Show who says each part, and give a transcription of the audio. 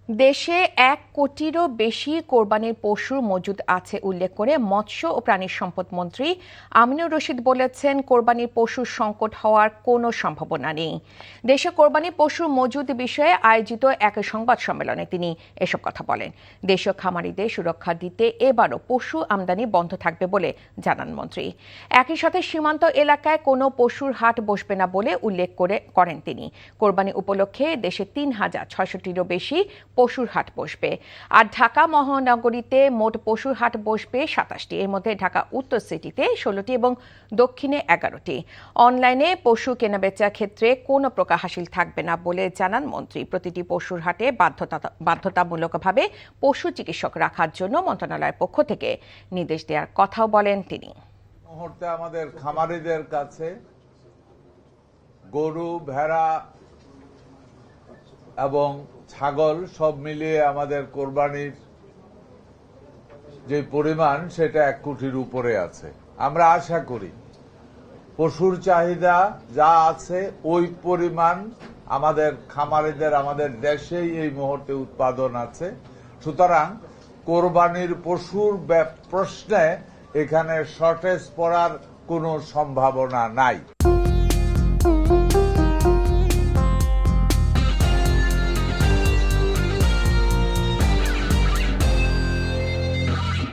Speaker 1: দেশে 1 কোটিরও বেশি কোরবানির পশুর মজুদ আছে উল্লেখ করে মৎস্য ও প্রাণী সম্পদ মন্ত্রী আমিনুর রশিদ বলেছেন, কোরবানির পশুর সংকট হওয়ার কোনো সম্ভাবনা নেই। দেশে কোরবানির পশুর মজুদ বিষয়ে আয়োজিত এক সংবাদ সম্মেলনে তিনি এসব কথা বলেন। দেশীয় খামারিদের সুরক্ষা দিতে এবারও পশু আমদানি বন্ধ থাকবে বলে জানান মন্ত্রী। একই সাথে সীমান্ত এলাকায় কোনো পশুর হাট বসবে না বলে উল্লেখ করেন তিনি। কোরবানি উপলক্ষে দেশে 3,600টিরও বেশি পশুর হাট বসবে। আর ঢাকা মহানগরীতে মোট পশুর হাট বসবে 27টি। এর মধ্যে ঢাকা উত্তর সিটিতে 16টি এবং দক্ষিণে 11টি। অনলাইনে পশু কেনাবেচার ক্ষেত্রে কোনো প্রকার হাসিল থাকবে না বলে জানান মন্ত্রী। প্রতিটি পশুর হাটে বাধ্যতামূলকভাবে পশু চিকিৎসক রাখার জন্য মন্ত্রণালয়ের পক্ষ থেকে নির্দেশ দেওয়ার কথাও বলেন তিনি।
Speaker 2: মুহূর্তে আমাদের খামারিদের কাছে গরু, ভেড়া এবং ছাগল সব মিলিয়ে আমাদের কোরবানির যে পরিমাণ সেটা 1 কোটির উপরে আছে। আমরা আশা করি পশুর চাহিদা যা আছে ওই পরিমাণ আমাদের খামারিদের আমাদের দেশেই এই মুহূর্তে উৎপাদন আছে। সুতরাং কোরবানির পশুর প্রশ্নে এখানে শর্টেজ পড়ার কোনো সম্ভাবনা নাই।